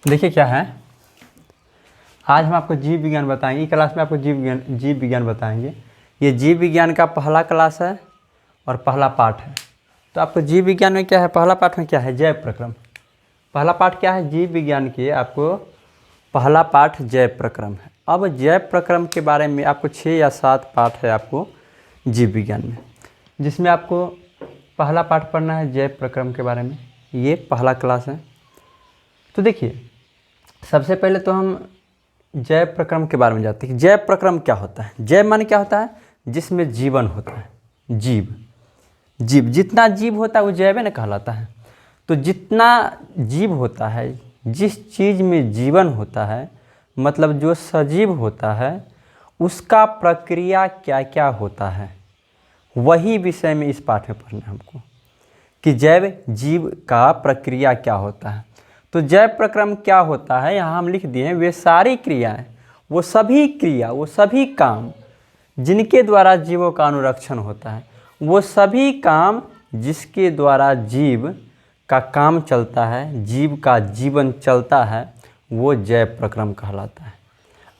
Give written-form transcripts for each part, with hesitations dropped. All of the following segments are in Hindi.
देखिए क्या है, आज हम आपको जीव विज्ञान बताएंगे। क्लास में आपको जीव विज्ञान बताएंगे। ये जीव विज्ञान का पहला क्लास है और पहला पाठ है। तो आपको जीव विज्ञान में क्या है, पहला पाठ में क्या है, जैव प्रक्रम। पहला पाठ क्या है, जीव विज्ञान के आपको पहला पाठ जैव प्रक्रम है। अब जैव प्रक्रम के बारे में आपको 6 या 7 पाठ है आपको जीव विज्ञान में, जिसमें आपको पहला पाठ पढ़ना है जैव प्रक्रम के बारे में। ये पहला क्लास है। तो देखिए, सबसे पहले तो हम जैव प्रक्रम के बारे में जानते हैं। जैव प्रक्रम क्या होता है। जैव माने क्या होता है, जिसमें जीवन होता है। जीव जितना जीव होता है वो जैव न कहलाता है। तो जितना जीव होता है, जिस चीज़ में जीवन होता है, मतलब जो सजीव होता है, उसका प्रक्रिया क्या क्या होता है, वही विषय में इस पाठ में पढ़ना है हमको कि जैव जीव का प्रक्रिया क्या होता है। तो जैव प्रक्रम क्या होता है, यहाँ हम लिख दिए हैं, वे सारी क्रियाएं, वो सभी काम जिनके द्वारा जीवों का अनुरक्षण होता है, वो सभी काम जिसके द्वारा जीव का काम चलता है, जीव का जीवन चलता है, वो जैव प्रक्रम कहलाता है।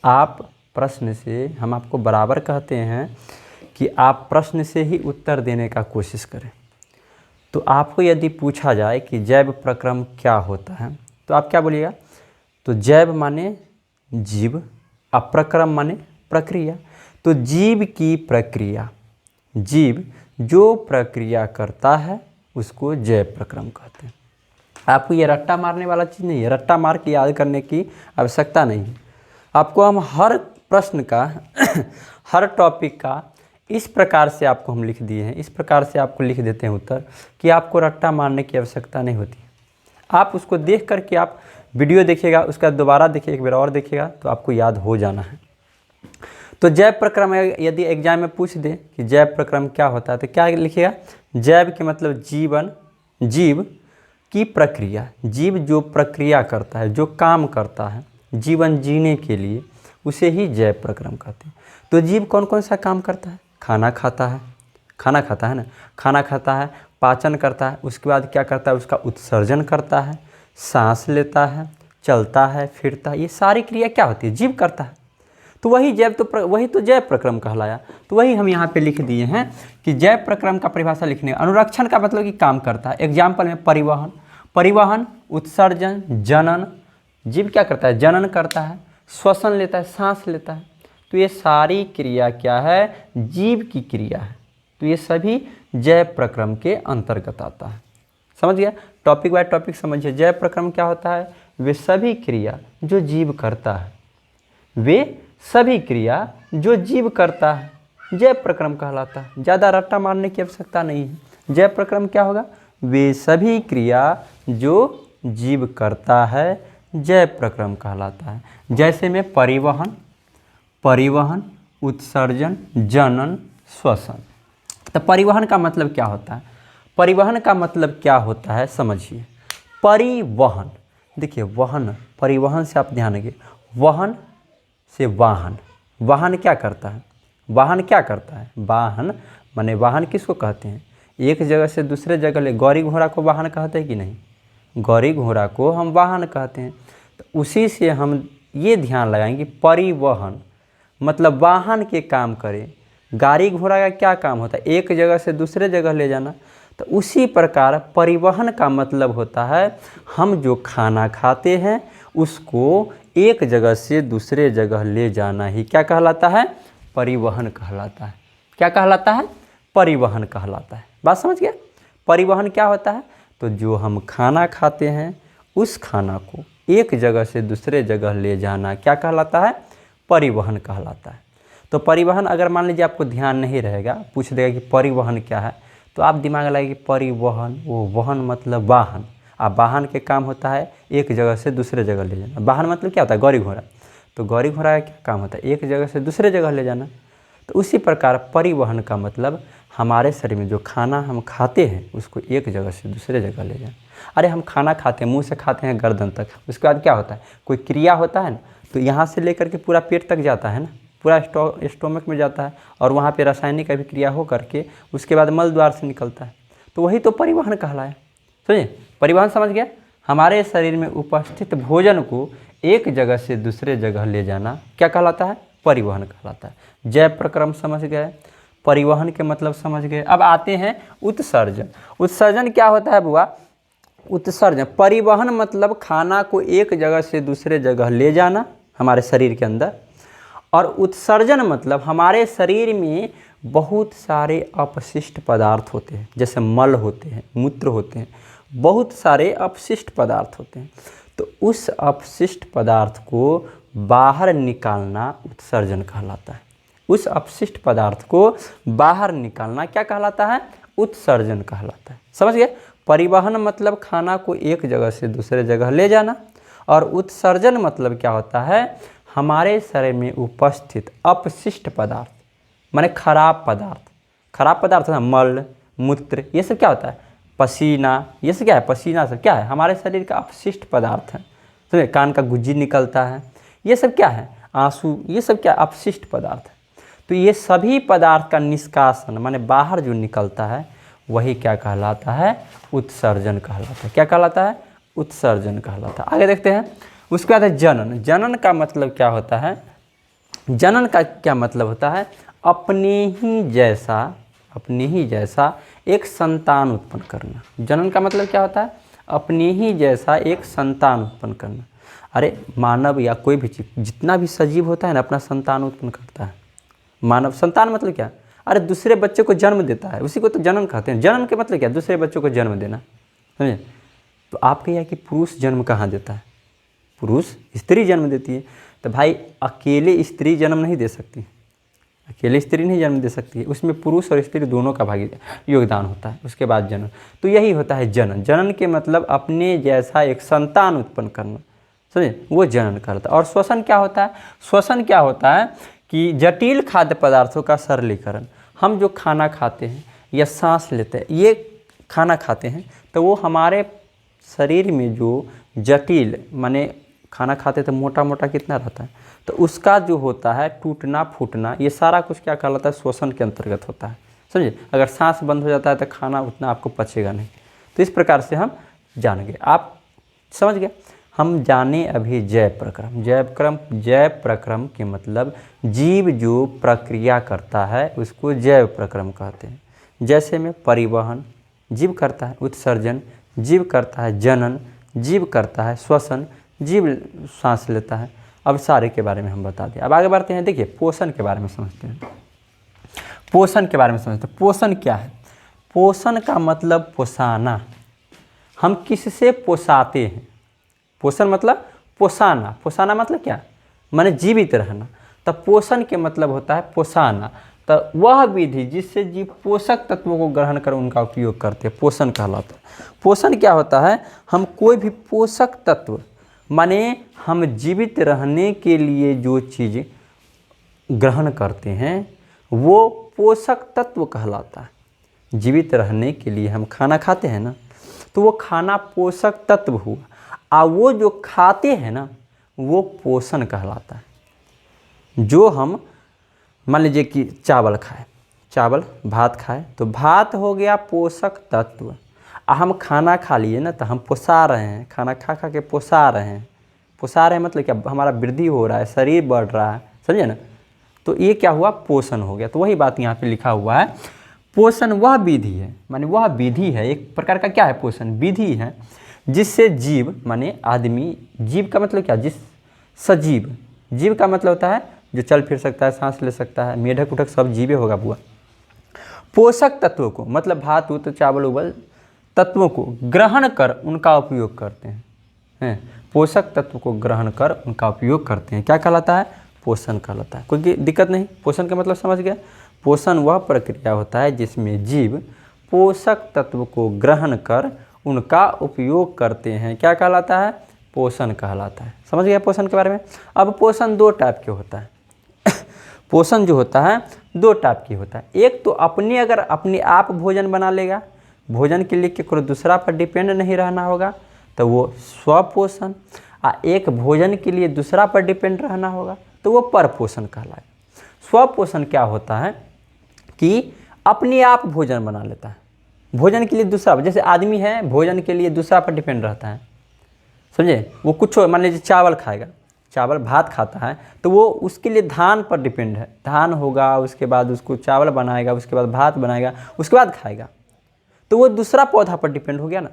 आप प्रश्न से, हम आपको बराबर कहते हैं कि आप प्रश्न से ही उत्तर देने का कोशिश करें। तो आपको यदि पूछा जाए कि जैव प्रक्रम क्या होता है, तो आप क्या बोलिएगा, तो जैव माने जीव, प्रक्रम माने प्रक्रिया। तो जीव की प्रक्रिया, जीव जो प्रक्रिया करता है उसको जैव प्रक्रम कहते हैं। आपको ये रट्टा मारने वाला चीज़ नहीं है, रट्टा मार के याद करने की आवश्यकता नहीं है। आपको हम हर प्रश्न का हर टॉपिक का इस प्रकार से आपको हम लिख दिए हैं, इस प्रकार से आपको लिख देते हैं उत्तर कि आपको रट्टा मारने की आवश्यकता नहीं होती। आप उसको देख करके आप वीडियो देखिएगा, उसका दोबारा देखिए, एक बार और देखिएगा, तो आपको याद हो जाना है। तो जैव प्रक्रम यदि एग्जाम में पूछ दे कि जैव प्रक्रम क्या होता है, तो क्या लिखिएगा, जैव के मतलब जीवन, जीव की प्रक्रिया, जीव जो प्रक्रिया करता है, जो काम करता है जीवन जीने के लिए, उसे ही जैव प्रक्रम कहते हैं। तो जीव कौन कौन सा काम करता है, खाना खाता है ना, खाना खाता है, पाचन करता है, उसके बाद क्या करता है, उसका उत्सर्जन करता है, सांस लेता है, चलता है, फिरता है, ये सारी क्रिया क्या होती है, जीव करता है। तो वही तो जैव प्रक्रम कहलाया। तो वही हम यहाँ पे लिख दिए हैं कि जैव प्रक्रम का परिभाषा लिखने, अनुरक्षण का मतलब कि काम करता है। एग्जाम्पल में परिवहन, उत्सर्जन, जनन, जीव क्या करता है, जनन करता है, श्वसन लेता है, सांस लेता है। तो ये सारी क्रिया क्या है, जीव की क्रिया है। तो ये सभी जैव प्रक्रम के अंतर्गत आता है। समझ गया, टॉपिक बाय टॉपिक समझिए। जैव प्रक्रम क्या होता है, वे सभी क्रिया जो जीव करता है, वे सभी क्रिया जो जीव करता है, जैव प्रक्रम कहलाता है। ज़्यादा रट्टा मारने की आवश्यकता नहीं है। जैव प्रक्रम क्या होगा, वे सभी क्रिया जो जीव करता है, जैव प्रक्रम कहलाता है। जैसे में परिवहन, उत्सर्जन, जनन, श्वसन। तो परिवहन का मतलब क्या होता है, परिवहन का मतलब क्या होता है समझिए। परिवहन, देखिए वाहन, परिवहन से आप ध्यान रखिए, वाहन से वाहन क्या करता है, वाहन माने वाहन किसको कहते हैं, एक जगह से दूसरे जगह ले, गौरी घोड़ा को वाहन कहते हैं कि नहीं, गौरी घोड़ा को हम वाहन कहते हैं। तो उसी से हम ये ध्यान लगाएंगे, परिवहन मतलब वाहन के काम करे। गाड़ी घोड़ा का क्या काम होता है, एक जगह से दूसरे जगह ले जाना। तो उसी प्रकार परिवहन का मतलब होता है, हम जो खाना खाते हैं उसको एक जगह से दूसरे जगह ले जाना ही क्या कहलाता है, परिवहन कहलाता है। क्या कहलाता है, परिवहन कहलाता है। बात समझ गया। परिवहन क्या होता है, तो जो हम खाना खाते हैं उस खाना को एक जगह से दूसरे जगह ले जाना क्या कहलाता है, परिवहन कहलाता है। तो परिवहन, अगर मान लीजिए आपको ध्यान नहीं रहेगा, पूछ देगा कि परिवहन क्या है, तो आप दिमाग लगाइए कि परिवहन, वो वहन मतलब वाहन, अब वाहन के काम होता है एक जगह से दूसरे जगह ले जाना। वाहन मतलब क्या होता है, गौरी घोड़ा। तो गौरी घोड़ा का क्या काम होता है, एक जगह से दूसरे जगह ले जाना। तो उसी प्रकार परिवहन का मतलब हमारे शरीर में जो खाना हम खाते हैं उसको एक जगह से दूसरे जगह ले जाना। अरे हम खाना खाते हैं, मुँह से खाते हैं गर्दन तक, उसके बाद क्या होता है, कोई क्रिया होता है ना, तो यहाँ से लेकर के पूरा पेट तक जाता है ना, पूरा स्टोमक में जाता है, और वहाँ पे रासायनिक अभिक्रिया हो करके उसके बाद मल द्वार से निकलता है। तो वही तो परिवहन कहलाया। समझे, परिवहन समझ गया। हमारे शरीर में उपस्थित भोजन को एक जगह से दूसरे जगह ले जाना क्या कहलाता है? परिवहन कहलाता है। जय प्रक्रम समझ गए, परिवहन के मतलब समझ गए। अब आते हैं उत्सर्जन। उत्सर्जन क्या होता है बुआ? उत्सर्जन, परिवहन मतलब खाना को एक जगह से दूसरे जगह ले जाना हमारे शरीर के अंदर, और उत्सर्जन मतलब हमारे शरीर में बहुत सारे अपशिष्ट पदार्थ होते हैं, जैसे मल होते हैं, मूत्र होते हैं, बहुत सारे अपशिष्ट पदार्थ होते हैं। तो उस अपशिष्ट पदार्थ को बाहर निकालना उत्सर्जन कहलाता है। उस अपशिष्ट पदार्थ को बाहर निकालना क्या कहलाता है? उत्सर्जन कहलाता है। समझ गए? परिवहन मतलब खाना को एक जगह से दूसरे जगह ले जाना, और उत्सर्जन मतलब क्या होता है? हमारे शरीर में उपस्थित अपशिष्ट पदार्थ, माने खराब पदार्थ। खराब पदार्थ है मल, मूत्र, ये सब क्या होता है? पसीना, ये सब क्या है? पसीना सब क्या है? हमारे शरीर का अपशिष्ट पदार्थ है। समझे? कान का गुज्जी निकलता है, ये सब क्या है? आंसू, ये सब क्या? अपशिष्ट पदार्थ है। तो ये सभी पदार्थ का निष्कासन माने बाहर जो निकलता है वही क्या कहलाता है? उत्सर्जन कहलाता है। क्या कहलाता है? उत्सर्जन कहलाता है। आगे देखते हैं। उसके बाद है जनन। जनन का मतलब क्या होता है? जनन का क्या मतलब होता है? अपने ही जैसा एक संतान उत्पन्न करना। जनन का मतलब क्या होता है? अपने ही जैसा एक संतान उत्पन्न करना। अरे मानव या कोई भी चीज, जितना भी सजीव होता है ना, अपना संतान उत्पन्न करता है। मानव संतान मतलब क्या? अरे दूसरे बच्चे को जन्म देता है, उसी को तो जनन कहते हैं। जनन के मतलब क्या? दूसरे बच्चों को जन्म देना। समझे? तो आपके यहाँ कि पुरुष जन्म कहाँ देता है? पुरुष, स्त्री जन्म देती है। तो भाई अकेले स्त्री जन्म नहीं दे सकती, अकेले स्त्री नहीं जन्म दे सकती है, उसमें पुरुष और स्त्री दोनों का भागीदार योगदान होता है, उसके बाद जनन। तो यही होता है जनन। जनन के मतलब अपने जैसा एक संतान उत्पन्न करना। समझे? वो जनन करता है। और श्वसन क्या होता है? श्वसन क्या होता है कि जटिल खाद्य पदार्थों का सरलीकरण। हम जो खाना खाते हैं या सांस लेते हैं, ये खाना खाते हैं, तो वो हमारे शरीर में जो जटिल, माने खाना खाते तो मोटा मोटा कितना रहता है, तो उसका जो होता है टूटना फूटना, ये सारा कुछ क्या कहलाता है? श्वसन के अंतर्गत होता है। समझे? अगर सांस बंद हो जाता है तो खाना उतना आपको पचेगा नहीं। तो इस प्रकार से हम जान गए। आप समझ गए? हम जाने अभी जय प्रक्रम। जय प्रक्रम के मतलब जीव जो प्रक्रिया करता है उसको जैव प्रक्रम कहते हैं। जैसे में परिवहन जीव करता है, उत्सर्जन जीव करता है, जनन जीव करता है, श्वसन जीव सांस लेता है। अब सारे के बारे में हम बता दें। अब आगे बढ़ते हैं। देखिए पोषण के बारे में समझते हैं। पोषण के बारे में समझते हैं। पोषण क्या है? पोषण का मतलब पोषाना। हम किससे पोषाते हैं? पोषण मतलब पोषाना। पोषाना मतलब क्या? माने जीवित रहना। तो पोषण के मतलब होता है पोषाना। तो वह विधि जिससे जीव पोषक तत्वों को ग्रहण कर उनका उपयोग करते हैं, पोषण कहलाता है। पोषण क्या होता है? हम कोई भी पोषक तत्व, माने हम जीवित रहने के लिए जो चीज़ ग्रहण करते हैं वो पोषक तत्व कहलाता है। जीवित रहने के लिए हम खाना खाते हैं ना, तो वो खाना पोषक तत्व हुआ, और वो जो खाते हैं ना वो पोषण कहलाता है। जो हम मान लीजिए कि चावल खाए, चावल भात खाए, तो भात हो गया पोषक तत्व। हम खाना खा लिए ना, तो हम पोषा रहे हैं, खाना खा खा के पोषा रहे हैं। पोषा रहे हैं मतलब क्या? हमारा वृद्धि हो रहा है, शरीर बढ़ रहा है। समझे ना? तो ये क्या हुआ? पोषण हो गया। तो वही बात यहाँ पे लिखा हुआ है। पोषण वह विधि है, माने वह विधि है, एक प्रकार का क्या है? पोषण विधि है जिससे जीव, माने आदमी, जीव का मतलब क्या? जिस सजीव, जीव का मतलब होता है जो चल फिर सकता है, सांस ले सकता है, मेढक उठक सब जीवे होगा बुआ। पोषक तत्वों को मतलब भात उत चावल उबल तत्वों को ग्रहण कर उनका उपयोग करते हैं। पोषक तत्व को ग्रहण कर उनका उपयोग करते हैं, क्या कहलाता है? पोषण कहलाता है। कोई दिक्कत नहीं, पोषण का मतलब समझ गया। पोषण वह प्रक्रिया होता है जिसमें जीव पोषक तत्व को ग्रहण कर उनका उपयोग करते हैं, क्या कहलाता है? पोषण कहलाता है। समझ गया पोषण के बारे में। अब पोषण दो टाइप के होता है। पोषण जो होता है दो टाइप की होता है। एक तो अगर अपने आप भोजन बना लेगा, भोजन के लिए केवल दूसरा पर डिपेंड नहीं रहना होगा, तो वो स्वपोषण। एक भोजन के लिए दूसरा पर डिपेंड रहना होगा तो वो परपोषण कहलाएगा। स्वपोषण क्या होता है कि अपने आप भोजन बना लेता है, भोजन के लिए दूसरा, जैसे आदमी है भोजन के लिए दूसरा पर डिपेंड रहता है, समझे। वो कुछ मान लीजिए चावल खाएगा, चावल भात खाता है तो वो उसके लिए धान पर डिपेंड है, धान होगा उसके बाद उसको चावल बनाएगा, उसके बाद भात बनाएगा, उसके बाद खाएगा, तो वो दूसरा पौधा पर डिपेंड हो गया ना।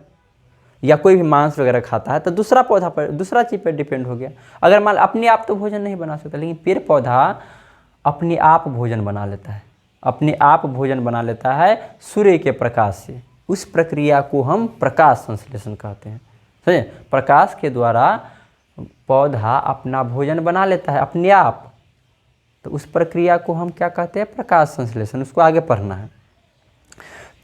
या कोई भी मांस वगैरह खाता है तो दूसरा पौधा पर, दूसरा चीज़ पर डिपेंड हो गया। अगर मान अपने आप तो भोजन नहीं बना सकता, लेकिन पेड़ पौधा अपने आप भोजन बना लेता है, अपने आप भोजन बना लेता है सूर्य के प्रकाश से। उस प्रक्रिया को हम प्रकाश संश्लेषण कहते हैं, समझे। प्रकाश के द्वारा पौधा अपना भोजन बना लेता है अपने आप, तो उस प्रक्रिया को हम क्या कहते हैं, प्रकाश संश्लेषण। उसको आगे पढ़ना है।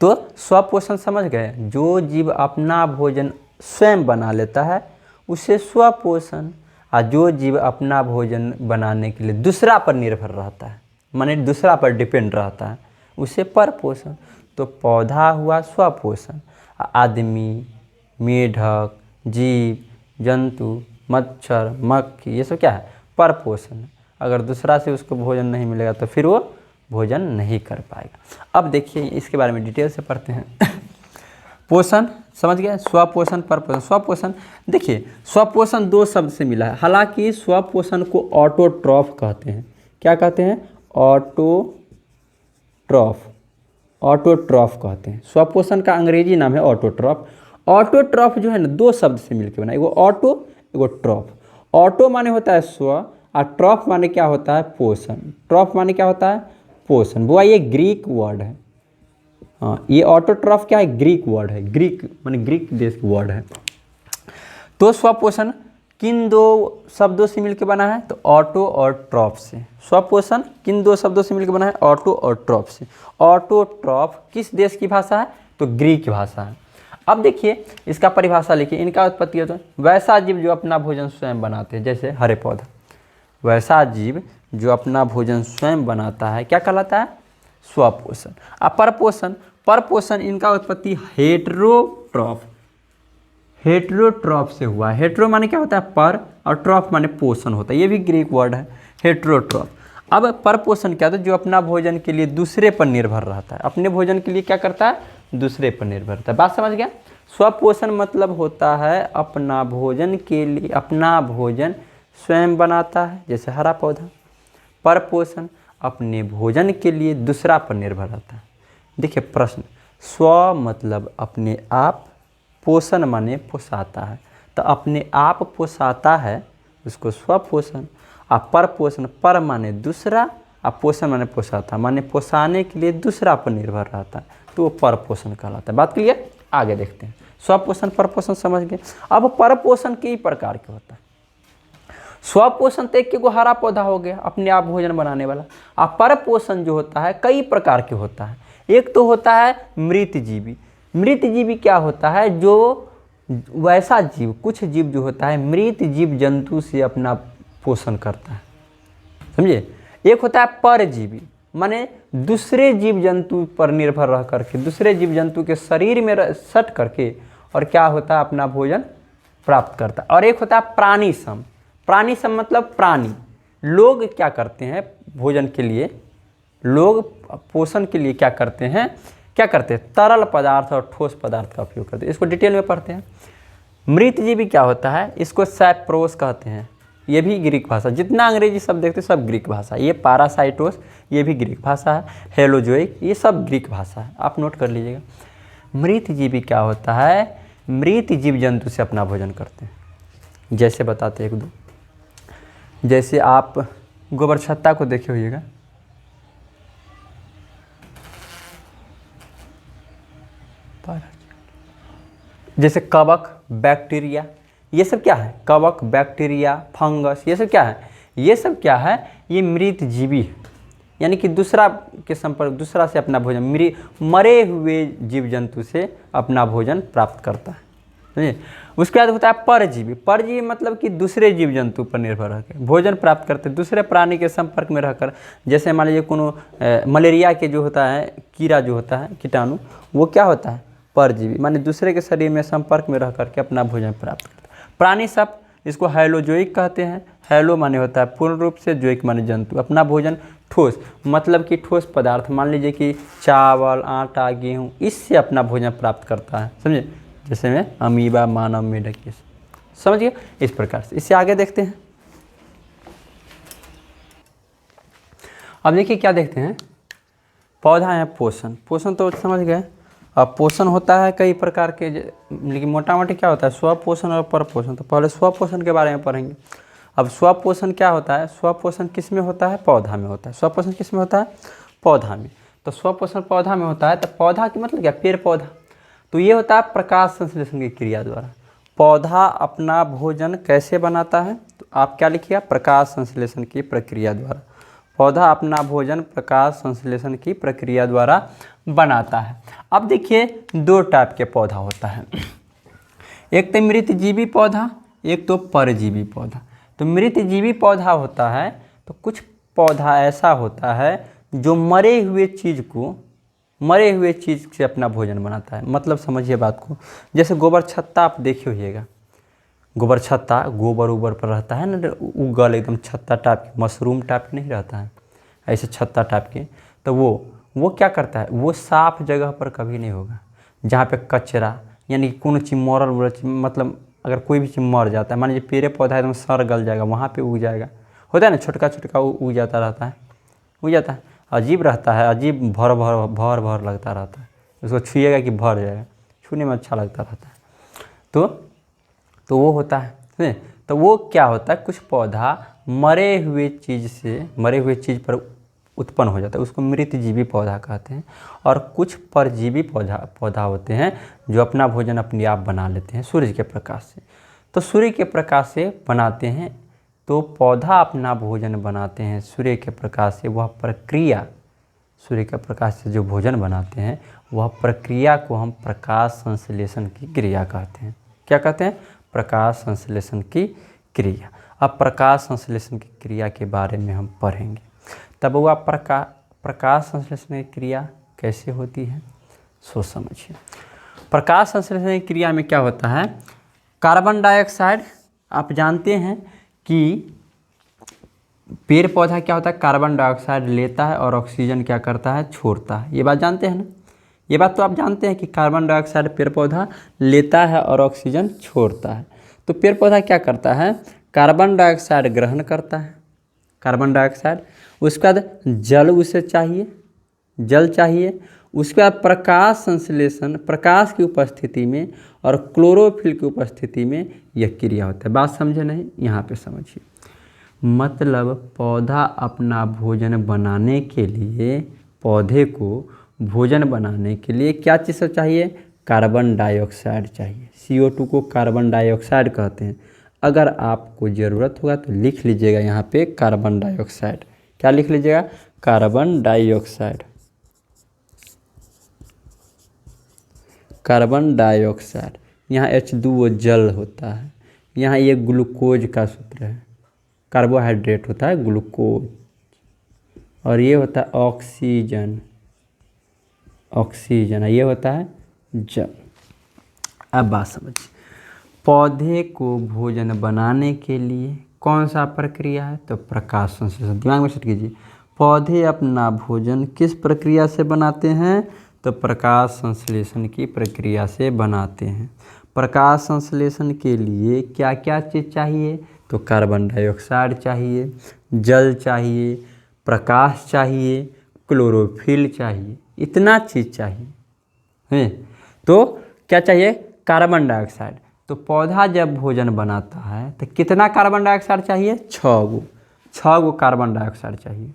तो स्वपोषण समझ गए, जो जीव अपना भोजन स्वयं बना लेता है उसे स्वपोषण, और जो जीव अपना भोजन बनाने के लिए दूसरा पर निर्भर रहता है, माने दूसरा पर डिपेंड रहता है, उसे परपोषण। तो पौधा हुआ स्वपोषण, आदमी, मेढक, जीव जंतु, मच्छर, मक्खी, ये सब क्या है, परपोषण। अगर दूसरा से उसको भोजन नहीं मिलेगा तो फिर वो भोजन नहीं कर पाएगा। अब देखिए इसके बारे में डिटेल से पढ़ते हैं। पोषण समझ गए, स्वपोषण, परपोषण। स्वपोषण देखिए, स्वपोषण दो शब्द से मिला है। हालांकि स्वपोषण को ऑटोट्रॉफ कहते हैं। क्या कहते हैं, ऑटोट्रॉफ, ऑटोट्रॉफ कहते हैं। स्वपोषण का अंग्रेजी नाम है ऑटोट्रॉफ। ऑटोट्रॉफ जो है ना, दो शब्द से मिलकर बना, एगो ऑटो एगो ट्रॉफ। ऑटो माने होता है स्व, और ट्रॉफ माने क्या होता है, पोषण। ट्रॉफ माने क्या होता है, पोषण। वो ये ग्रीक वर्ड है। हाँ, ये ऑटोट्रॉफ क्या है, ग्रीक वर्ड है, ग्रीक माने ग्रीक देश का वर्ड है। तो स्वपोषण किन दो शब्दों से मिलकर बना है, तो ऑटो और ट्रॉफ से। स्वपोषण किन दो शब्दों से मिलकर बना है, ऑटो और ट्रॉफ से। ऑटोट्रॉफ किस देश की भाषा है, तो ग्रीक भाषा है। अब देखिए इसका परिभाषा लिखिए। इनका उत्पत्ति होता है, वैसा जीव जो अपना भोजन स्वयं बनाते हैं, जैसे हरे पौधा। वैसा जीव जो अपना भोजन स्वयं बनाता है क्या कहलाता है, स्वपोषण। और परपोषण, परपोषण इनका उत्पत्ति हेटेरोट्रॉफ, हेटेरोट्रॉफ से हुआ। हेटेरो माने क्या होता है, पर, और ट्रॉफ माने पोषण होता है। ये भी ग्रीक वर्ड है, हेटेरोट्रॉफ। अब परपोषण क्या होता है, जो अपना भोजन के लिए दूसरे पर निर्भर रहता है। अपने भोजन के लिए क्या करता है, दूसरे पर निर्भर रहता है। बात समझ गया। स्वपोषण मतलब होता है अपना भोजन के लिए, अपना भोजन स्वयं बनाता है, जैसे हरा पौधा। परपोषण अपने भोजन के लिए दूसरा पर निर्भर रहता है। देखिए प्रश्न, स्व मतलब अपने आप, पोषण माने पोसाता है, तो अपने आप पोसाता है उसको स्वपोषण। और परपोषण, पर माने दूसरा, और पोषण माने पोसाता, माने पोसाने के लिए दूसरा पर निर्भर रहता है, तो वो परपोषण कहलाता है। बात क्लियर, आगे देखते हैं। स्वपोषण परपोषण समझ गए। अब परपोषण कई प्रकार के होता है। स्वपोषण तो एक को हरा पौधा हो गया, अपने आप भोजन बनाने वाला। और परपोषण जो होता है कई प्रकार के होता है। एक तो होता है मृतजीवी। मृतजीवी क्या होता है, जो वैसा जीव, कुछ जीव जो होता है मृत जीव जंतु से अपना पोषण करता है, समझे। एक होता है परजीवी, माने दूसरे जीव जंतु पर निर्भर रह करके, दूसरे जीव जंतु के शरीर में सट करके और क्या होता है, अपना भोजन प्राप्त करता है। और एक होता है प्राणी सम। प्राणी सम मतलब प्राणी, लोग क्या करते हैं भोजन के लिए, लोग पोषण के लिए क्या करते हैं, तरल पदार्थ और ठोस पदार्थ का उपयोग करते हैं। इसको डिटेल में पढ़ते हैं। मृतजीवी क्या होता है, इसको सैप्रोस कहते हैं। ये भी ग्रीक भाषा, जितना अंग्रेजी शब्द देखते हैं सब ग्रीक भाषा। ये पैरासाइटोस, ये भी ग्रीक भाषा है। हेलोजोइक, ये सब ग्रीक भाषा है, आप नोट कर लीजिएगा। मृतजीवी क्या होता है, मृत जीव जंतु से अपना भोजन करते हैं। जैसे बताते हैं एक दो, जैसे आप गोबर छत्ता को देखे होइएगा, जैसे कवक, बैक्टीरिया, ये सब क्या है, कवक, बैक्टीरिया, फंगस, ये सब क्या है, ये सब क्या है, ये मृत जीवी है। यानी कि दूसरा के संपर्क, दूसरा से अपना भोजन, मरे हुए जीव जंतु से अपना भोजन प्राप्त करता है, समझिए। उसके बाद होता है परजीवी। परजीवी मतलब कि दूसरे जीव जंतु पर निर्भर रहकर भोजन प्राप्त करते, दूसरे प्राणी के संपर्क में रहकर। जैसे मान लीजिए कोनो मलेरिया के जो होता है कीड़ा, जो होता है कीटाणु, वो क्या होता है, परजीवी, माने दूसरे के शरीर में संपर्क में रह करके अपना भोजन प्राप्त करता है। प्राणी सब इसको हैलोजोइक कहते हैं। हैलो माने होता है पूर्ण रूप से, जोइक माने जंतु। अपना भोजन ठोस मतलब कि ठोस पदार्थ, मान लीजिए कि चावल, आटा, गेहूँ, इससे अपना भोजन प्राप्त करता है, समझे। जैसे में अमीबा, मानव, मेढक, ये समझिए इस प्रकार से। इससे आगे देखते हैं। अब देखिए क्या देखते हैं, पौधा है पोषण। पोषण तो समझ गए। अब पोषण होता है कई प्रकार के, लेकिन मोटा मोटी क्या होता है, स्वपोषण और परपोषण। तो पहले स्वपोषण के बारे में पढ़ेंगे। अब स्वपोषण क्या होता है, स्वपोषण किस में होता है, पौधा में होता है। स्वपोषण किस में होता है, पौधा में। तो स्वपोषण पौधा में होता है, तो पौधा की मतलब क्या, पेड़ पौधा। तो ये होता है प्रकाश संश्लेषण की क्रिया द्वारा। पौधा अपना भोजन कैसे बनाता है, तो आप क्या लिखिएगा, प्रकाश संश्लेषण की प्रक्रिया द्वारा। पौधा अपना भोजन प्रकाश संश्लेषण की प्रक्रिया द्वारा बनाता है। अब देखिए दो टाइप के पौधा होता है, एक तो मृतजीवी पौधा, एक तो परजीवी पौधा। तो मृतजीवी पौधा होता है, तो कुछ पौधा ऐसा होता है जो मरे हुए चीज़ से अपना भोजन बनाता है। मतलब समझिए बात को, जैसे गोबर छत्ता आप देखे होइएगा, गोबर छत्ता गोबर उबर पर रहता है ना, उगल एकदम छत्ता टाइप के, मशरूम टाइप के नहीं रहता है, ऐसे छत्ता टाइप के। तो वो क्या करता है, वो साफ जगह पर कभी नहीं होगा जहाँ पे कचरा यानी कोनो चीज़ मरल, मतलब अगर कोई भी चीज़ मर जाता है, मान लीजिए पेड़ पौधा एकदम सड़ गल जाएगा, वहाँ पे उग जाएगा, होता है ना, छोटका छोटका उग जाता रहता है, उग जाता है, अजीब रहता है, अजीब भर भर लगता रहता है, उसको छुइएगा कि भर जाएगा, छूने में अच्छा लगता रहता है। तो वो होता है, समझे। तो वो क्या होता है, कुछ पौधा मरे हुए चीज़ पर उत्पन्न हो जाता है, उसको मृतजीवी पौधा कहते हैं। और कुछ परजीवी पौधा होते हैं जो अपना भोजन अपने आप बना लेते हैं सूर्य के प्रकाश से। तो सूर्य के प्रकाश से बनाते हैं, तो पौधा अपना भोजन बनाते हैं सूर्य के प्रकाश से। वह प्रक्रिया, सूर्य के प्रकाश से जो भोजन बनाते हैं, वह प्रक्रिया को हम प्रकाश संश्लेषण की क्रिया कहते हैं। क्या कहते हैं, प्रकाश संश्लेषण की क्रिया। अब प्रकाश संश्लेषण की क्रिया के बारे में हम पढ़ेंगे। तब वह प्रकाश संश्लेषण की क्रिया कैसे होती है, सो समझिए। प्रकाश संश्लेषण की क्रिया में क्या होता है, कार्बन डाइऑक्साइड, आप जानते हैं कि पेड़ पौधा क्या होता है, कार्बन डाइऑक्साइड लेता है और ऑक्सीजन क्या करता है, छोड़ता है। ये बात जानते हैं ना, ये बात तो आप जानते हैं कि कार्बन डाइऑक्साइड पेड़ पौधा लेता है और ऑक्सीजन छोड़ता है। तो पेड़ पौधा क्या करता है, कार्बन डाइऑक्साइड ग्रहण करता है, कार्बन डाइऑक्साइड, उसके बाद जल उसे चाहिए, जल चाहिए, उसके बाद प्रकाश संश्लेषण, प्रकाश की उपस्थिति में और क्लोरोफिल की उपस्थिति में यह क्रिया होता है। बात समझे नहीं, यहाँ पे समझिए। मतलब पौधा अपना भोजन बनाने के लिए, पौधे को भोजन बनाने के लिए क्या चीज़ चाहिए, कार्बन डाइऑक्साइड चाहिए। CO2 को कार्बन डाइऑक्साइड कहते हैं। अगर आपको ज़रूरत होगा तो लिख लीजिएगा यहाँ पे कार्बन डाइऑक्साइड। क्या लिख लीजिएगा, कार्बन डाइऑक्साइड, कार्बन डाइऑक्साइड। यहाँ H2O जल होता है, यहाँ ये ग्लूकोज का सूत्र है, कार्बोहाइड्रेट होता है ग्लूकोज, और ये होता है ऑक्सीजन, ऑक्सीजन, ये होता है जल। अब बात समझिए, पौधे को भोजन बनाने के लिए कौन सा प्रक्रिया है, तो प्रकाश संश्लेषण। दिमाग में सेट कीजिए, पौधे अपना भोजन किस प्रक्रिया से बनाते हैं, तो प्रकाश संश्लेषण की प्रक्रिया से बनाते हैं। प्रकाश संश्लेषण के लिए क्या क्या चीज़ चाहिए, तो कार्बन डाइऑक्साइड चाहिए, जल चाहिए, प्रकाश चाहिए, क्लोरोफिल चाहिए, इतना चीज़ चाहिए है। तो क्या चाहिए, कार्बन डाइऑक्साइड। तो पौधा जब भोजन बनाता है तो कितना कार्बन डाइऑक्साइड चाहिए, 6 गो कार्बन डाइऑक्साइड चाहिए,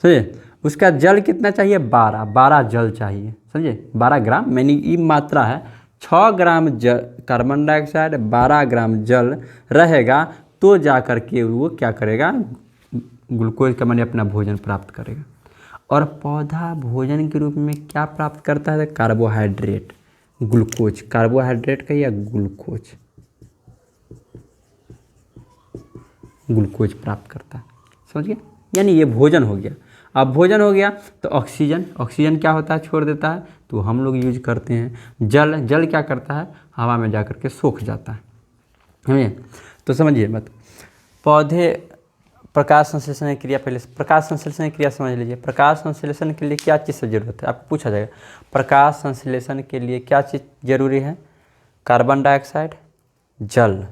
समझे। उसका जल कितना चाहिए, 12 जल चाहिए, समझे, 12 ग्राम, मैंने ये मात्रा है। 6 ग्राम जल कार्बन डाइऑक्साइड, 12 ग्राम जल रहेगा, तो जा कर के वो क्या करेगा, ग्लूकोज का मैंने अपना भोजन प्राप्त करेगा। और पौधा भोजन के रूप में क्या प्राप्त करता है, कार्बोहाइड्रेट, ग्लूकोज, कार्बोहाइड्रेट का या ग्लूकोज, ग्लूकोज प्राप्त करता है, समझ गए। यानी ये भोजन हो गया। अब भोजन हो गया तो ऑक्सीजन, ऑक्सीजन क्या होता है, छोड़ देता है, तो हम लोग यूज करते हैं। जल, जल क्या करता है, हवा में जा कर के सूख जाता है। तो समझिए मत, पौधे प्रकाश संश्लेषण की क्रिया, पहले प्रकाश संश्लेषण की क्रिया समझ लीजिए। प्रकाश संश्लेषण के लिए क्या चीज़ से जरूरत है, आपको पूछा जाएगा। प्रकाश संश्लेषण के लिए क्या चीज़ जरूरी है, कार्बन डाइऑक्साइड, जल,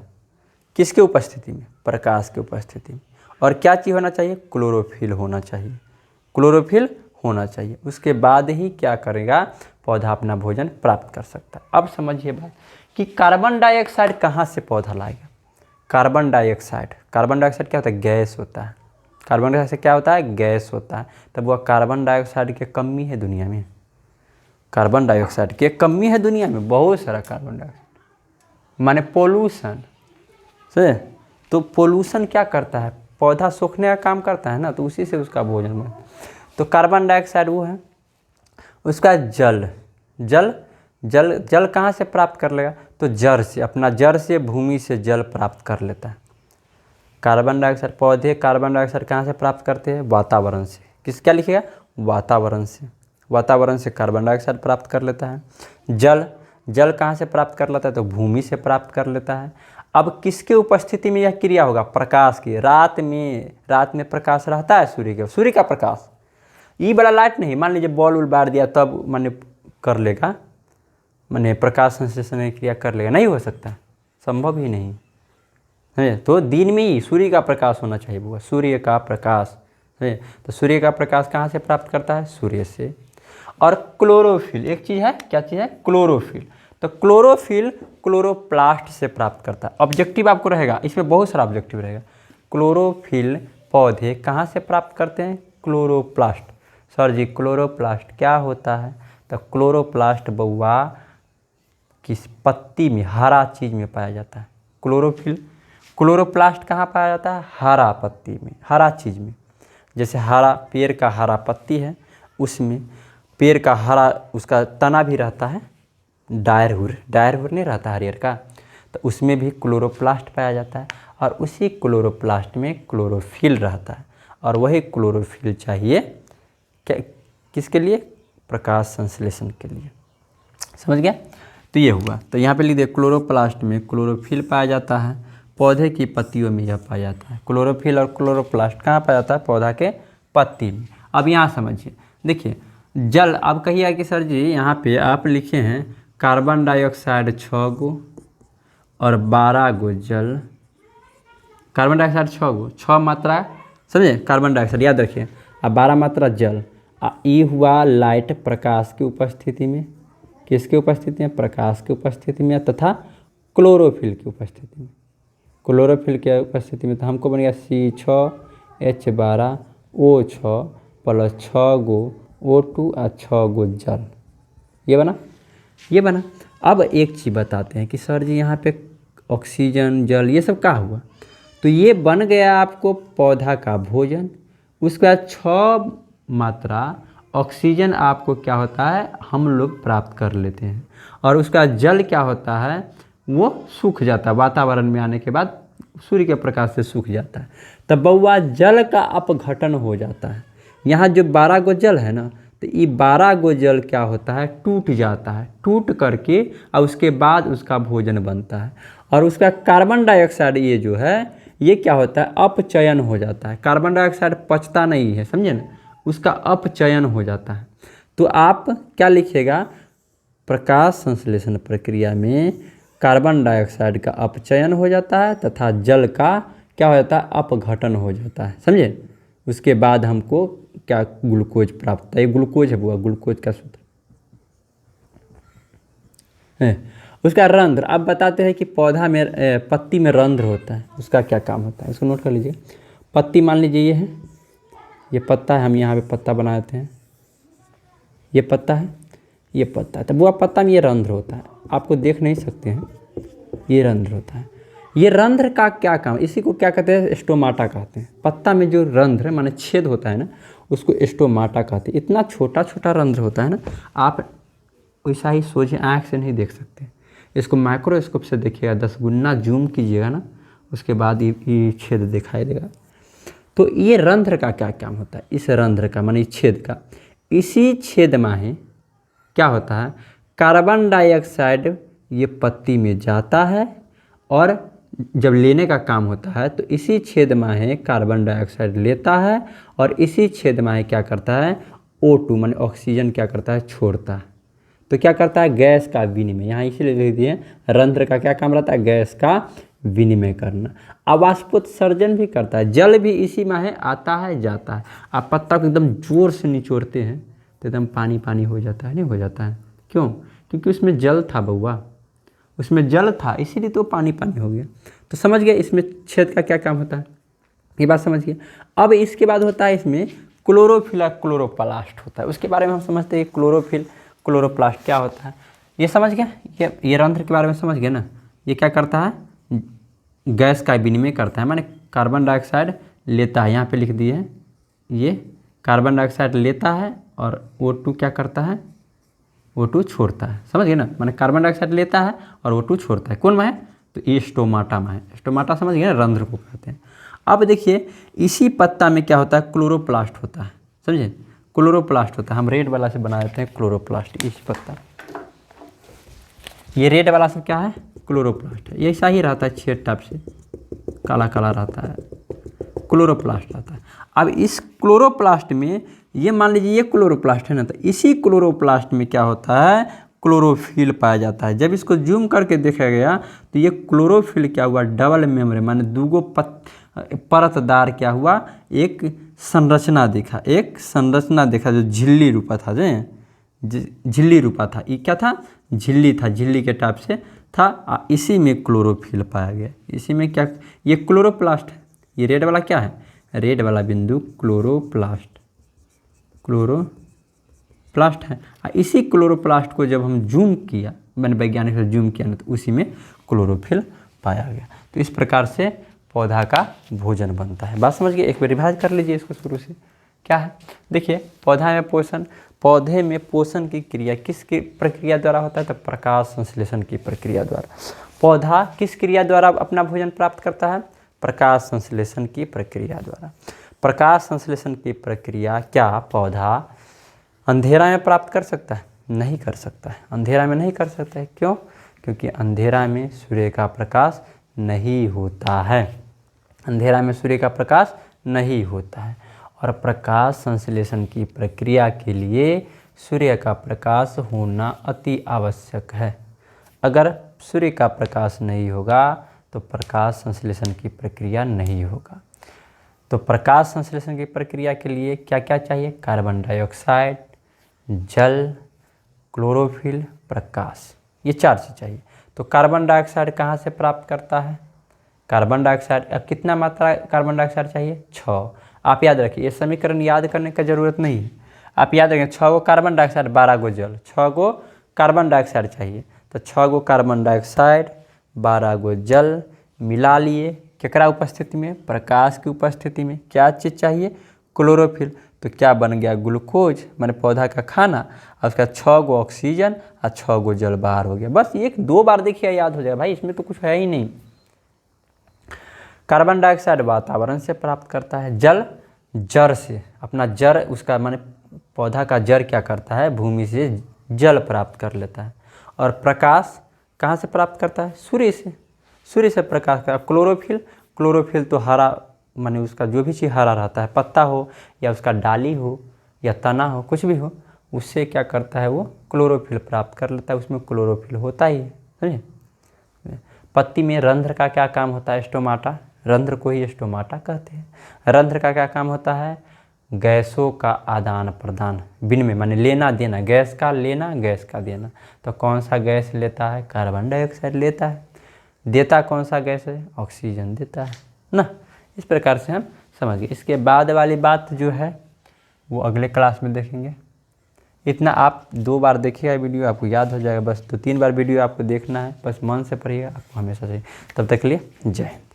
किसके उपस्थिति में? प्रकाश की उपस्थिति में। और क्या चीज़ होना चाहिए? क्लोरोफिल होना चाहिए, क्लोरोफिल होना चाहिए। उसके बाद ही क्या करेगा? पौधा अपना भोजन प्राप्त कर सकता है। अब समझिए बात कि कार्बन डाइऑक्साइड कहाँ से पौधा लाएगा? कार्बन डाइऑक्साइड क्या होता है? गैस होता है। कार्बन डाइऑक्साइड क्या होता है? गैस होता है। तब वह कार्बन डाइऑक्साइड की कमी है दुनिया में, कार्बन डाइऑक्साइड की कमी है दुनिया में, बहुत सारा कार्बन डाइऑक्साइड माने पोल्यूशन से। तो पोल्यूशन क्या करता है? पौधा सूखने का काम करता है ना, तो उसी से उसका भोजन बनता है। तो कार्बन डाइऑक्साइड वो है। उसका जल कहाँ से प्राप्त कर लेगा? तो जड़ से, अपना जड़ से, भूमि से जल प्राप्त कर लेता है। कार्बन डाइऑक्साइड, पौधे कार्बन डाइऑक्साइड कहाँ से प्राप्त करते हैं? वातावरण से। क्या लिखेगा? वातावरण से। वातावरण से कार्बन डाइऑक्साइड प्राप्त कर लेता है। जल कहाँ से प्राप्त कर लेता है? तो भूमि से प्राप्त कर लेता है। अब किसके उपस्थिति में यह क्रिया होगा? प्रकाश की। रात में प्रकाश रहता है सूर्य का प्रकाश। ये बड़ा लाइट नहीं, मान लीजिए बॉल बार दिया तब माने कर लेगा, माने प्रकाश संश्लेषण क्रिया कर लेगा, नहीं हो सकता, संभव ही नहीं है। तो दिन में ही सूर्य का प्रकाश होना चाहिए वो, सूर्य का प्रकाश है। तो सूर्य का प्रकाश कहाँ से प्राप्त करता है? सूर्य से। और क्लोरोफिल एक चीज़ है, क्या चीज़ है? क्लोरोफिल। तो क्लोरोफिल क्लोरोप्लास्ट से प्राप्त करता है। ऑब्जेक्टिव आपको रहेगा, इसमें बहुत सारा ऑब्जेक्टिव रहेगा। क्लोरोफिल पौधे कहाँ से प्राप्त करते हैं? क्लोरोप्लास्ट। सर जी क्लोरोप्लास्ट क्या होता है? तो क्लोरोप्लास्ट बउआ किस पत्ती में, हरा चीज़ में पाया जाता है। क्लोरोप्लास्ट कहाँ पाया जाता है? हरा पत्ती में, हरा चीज़ में। जैसे हरा पेड़ का हरा पत्ती है, उसमें पेड़ का हरा उसका तना भी रहता है, डायरहुर नहीं रहता हरियर का, तो उसमें भी क्लोरोप्लास्ट पाया जाता है। और उसी क्लोरोप्लास्ट में क्लोरोफिल रहता है। और वही क्लोरोफिल चाहिए क्या, किसके लिए? प्रकाश संश्लेषण के लिए। समझ गया? तो ये हुआ। तो यहाँ पे लिख दिया क्लोरोप्लास्ट में क्लोरोफिल पाया जाता है, पौधे की पत्तियों में यह पाया जाता है। क्लोरोफिल और क्लोरोप्लास्ट कहाँ पाया जाता है? पौधा के पत्ती में। अब यहाँ समझिए, देखिए जल, अब कहिए कि सर जी यहाँ पे आप लिखे हैं कार्बन डाइऑक्साइड 6 गो और 12 गो जल। कार्बन डाइऑक्साइड 6 गो, 6 मात्रा समझे कार्बन डाइऑक्साइड, याद रखिए, और 12 मात्रा जल। ये हुआ लाइट प्रकाश की उपस्थिति में, किसकी उपस्थिति में? प्रकाश की उपस्थिति में, तथा क्लोरोफिल की उपस्थिति में। क्लोरोफिल की उपस्थिति में तो हमको बन गया C6H12O6 प्लस 6 गो O2 और 6 गो जल। ये बना। अब एक चीज़ बताते हैं कि सर जी यहाँ पे ऑक्सीजन, जल, ये सब क्या हुआ? तो ये बन गया आपको पौधा का भोजन। उसके बाद 6 मात्रा ऑक्सीजन आपको क्या होता है? हम लोग प्राप्त कर लेते हैं। और उसका जल क्या होता है? वो सूख जाता है, वातावरण में आने के बाद सूर्य के प्रकाश से सूख जाता है। तब बउआ जल का अपघटन हो जाता है। यहाँ जो 12 गो जल है ना, तो ये 12 गो जल क्या होता है? टूट जाता है, टूट करके और उसके बाद उसका भोजन बनता है। और उसका कार्बन डाइऑक्साइड ये जो है, ये क्या होता है? अपचयन हो जाता है। कार्बन डाइऑक्साइड पचता नहीं है, समझे ना, उसका अपचयन हो जाता है। तो आप क्या लिखिएगा? प्रकाश संश्लेषण प्रक्रिया में कार्बन डाइऑक्साइड का अपचयन हो जाता है तथा जल का क्या हो जाता है? अपघटन हो जाता है, समझे। उसके बाद हमको क्या? ग्लूकोज प्राप्त होता है। ये ग्लूकोज है बुआ, ग्लूकोज का सूत्र है। उसका रंध्र, अब बताते हैं कि पौधा में पत्ती में रंध्र होता है, उसका क्या काम होता है, इसको नोट कर लीजिए। पत्ती मान लीजिए ये है, ये पत्ता है, हम यहाँ पे पत्ता बना देते हैं, ये पत्ता है, ये पत्ता है। तो वो पत्ता में ये रंध्र होता है, आपको देख नहीं सकते हैं, ये रंध्र होता है। ये रंध्र का क्या काम? इसी को क्या कहते हैं? स्टोमाटा कहते हैं। पत्ता में जो रंध्र माने छेद होता है ना, उसको स्टोमाटा कहते हैं। इतना छोटा छोटा रंध्र होता है ना, आप वैसा ही सोझे आँख से नहीं देख सकते। इसको माइक्रोस्कोप से देखिएगा, 10 गुना जूम कीजिएगा ना, उसके बाद ये छेद दिखाई देगा। तो ये रंध्र का क्या काम होता है? इस रंध्र का माने छेद का, इसी छेद में क्या होता है? कार्बन डाइऑक्साइड ये पत्ती में जाता है और जब लेने का काम होता है तो इसी छेद में कार्बन डाइऑक्साइड लेता है और इसी छेद में क्या करता है? O2 माने ऑक्सीजन क्या करता है? छोड़ता है। तो क्या करता है? गैस का विनिमय। यहाँ इसीलिए लिख दिए रंध्र का क्या काम रहता है? गैस का विनिमय करना। अवाष्पोत्सर्जन भी करता है, जल भी इसी में है, आता है जाता है। आप पत्ता को एकदम जोर से निचोड़ते हैं तो एकदम पानी पानी हो जाता है, नहीं हो जाता है? क्यों? क्योंकि उसमें जल था बउआ, उसमें जल था, इसीलिए तो पानी पानी हो गया। तो समझ गए इसमें छेद का क्या काम होता है, ये बात समझ गए। अब इसके बाद होता है इसमें क्लोरोफिल और क्लोरोप्लास्ट होता है, उसके बारे में हम समझते हैं क्लोरोफिल क्लोरोप्लास्ट क्या होता है। ये समझ गया, ये रंध्र के बारे में समझ गए ना। ये क्या करता है, गैस का विनिमय करता है, माने कार्बन डाइऑक्साइड लेता है, यहाँ पे लिख दिए हैं, ये कार्बन डाइऑक्साइड लेता है और O2 क्या करता है, O2 छोड़ता है। समझ गए ना, माने कार्बन डाइऑक्साइड लेता है और O2 छोड़ता है। कौन में है, तो ये स्टोमाटा में है। स्टोमाटा समझ गए ना, रंध्र को कहते हैं। अब देखिए इसी पत्ता में क्या होता है, क्लोरोप्लास्ट होता है, समझे, क्लोरोप्लास्ट होता है। हम रेड वाला से बना देते हैं क्लोरोप्लास्ट। इस पत्ता, ये रेड वाला सब क्या है, क्लोरोप्लास्ट है। ये ऐसा ही रहता है, छेद टाइप से काला काला रहता है, क्लोरोप्लास्ट रहता है। अब इस क्लोरोप्लास्ट में ये मान लीजिए ये क्लोरोप्लास्ट है ना, तो इसी क्लोरोप्लास्ट में क्या होता है, क्लोरोफिल पाया जाता है। जब इसको जूम करके देखा गया तो ये क्लोरोफिल क्या हुआ, डबल मेम्ब्रेन माने दूगो परतदार क्या हुआ, एक संरचना देखा, एक संरचना देखा जो झिल्ली रूपा था, जो झिल्ली रूपा था। ये क्या था, झिल्ली था, झिल्ली के टाइप से था। इसी में क्लोरोफिल पाया गया। इसी में क्या, ये क्लोरोप्लास्ट है। ये रेड वाला क्या है, रेड वाला बिंदु क्लोरोप्लास्ट, क्लोरोप्लास्ट है। इसी क्लोरोप्लास्ट को जब हम जूम किया, मैंने वैज्ञानिक से जूम किया ना, तो उसी में क्लोरोफिल पाया गया। तो इस प्रकार से पौधा का भोजन बनता है। बात समझ गए, एक बार रिवाइज कर लीजिए इसको शुरू से। क्या है, देखिए पौधा में पोषण, पौधे में पोषण की क्रिया किसकी प्रक्रिया द्वारा होता है, तो प्रकाश संश्लेषण की प्रक्रिया द्वारा। पौधा किस क्रिया द्वारा अपना भोजन प्राप्त करता है, प्रकाश संश्लेषण की प्रक्रिया द्वारा। प्रकाश संश्लेषण की प्रक्रिया क्या पौधा अंधेरा में प्राप्त कर सकता है, नहीं कर सकता है। अंधेरा में नहीं कर सकता है, क्यों, क्योंकि अंधेरा में सूर्य का प्रकाश नहीं होता है, अंधेरा में सूर्य का प्रकाश नहीं होता है। और प्रकाश संश्लेषण की प्रक्रिया के लिए सूर्य का प्रकाश होना अति आवश्यक है। अगर सूर्य का प्रकाश नहीं होगा तो प्रकाश संश्लेषण की प्रक्रिया नहीं होगा। तो प्रकाश संश्लेषण की प्रक्रिया के लिए क्या क्या चाहिए, कार्बन डाइऑक्साइड, जल, क्लोरोफिल, प्रकाश, ये 4 चीज़ चाहिए। तो कार्बन डाइऑक्साइड कहाँ से प्राप्त करता है, कार्बन डाइऑक्साइड कितना मात्रा कार्बन डाइऑक्साइड चाहिए, 6। आप याद रखिए, ये समीकरण याद करने का ज़रूरत नहीं है, आप याद रखें 6 गो कार्बन डाइऑक्साइड 12 गो जल, 6 गो कार्बन डाइऑक्साइड चाहिए। तो 6 गो कार्बन डाइऑक्साइड 12 गो जल मिला लिए, केकरा उपस्थिति में, प्रकाश की उपस्थिति में। क्या चीज़ चाहिए, क्लोरोफिल। तो क्या बन गया, ग्लूकोज, माने पौधा का खाना, और उसका 6 गो ऑक्सीजन और 6 गो जल बाहर हो गया। बस 1-2 बार देखिए याद हो जाएगा भाई, इसमें तो कुछ है ही नहीं। कार्बन डाइऑक्साइड वातावरण से प्राप्त करता है, जल जड़ से, अपना जड़ उसका माने पौधा का जड़ क्या करता है, भूमि से जल प्राप्त कर लेता है। और प्रकाश कहाँ से प्राप्त करता है, सूर्य से, सूर्य से प्रकाश का। क्लोरोफिल, क्लोरोफिल तो हरा माने उसका जो भी चीज़ हरा रहता है, पत्ता हो या उसका डाली हो या तना हो, कुछ भी हो, उससे क्या करता है, वो क्लोरोफिल प्राप्त कर लेता है, उसमें क्लोरोफिल होता ही है, समझे। पत्ती में रंध्र का क्या काम होता है, स्टोमाटा, रंध्र को ही स्टोमाटा कहते हैं। रंध्र का क्या काम होता है, गैसों का आदान प्रदान, विनिमय माने लेना देना, गैस का लेना, गैस का देना। तो कौन सा गैस लेता है, कार्बन डाइऑक्साइड लेता है। देता कौन सा गैस है, ऑक्सीजन देता है ना। इस प्रकार से हम समझ गए। इसके बाद वाली बात जो है वो अगले क्लास में देखेंगे। इतना आप 2 बार देखिएगा वीडियो, आपको याद हो जाएगा। बस 2-3 बार वीडियो आपको देखना है, बस मन से पढ़िएगा, आपको हमेशा से। तब तक के लिए जय हिंद।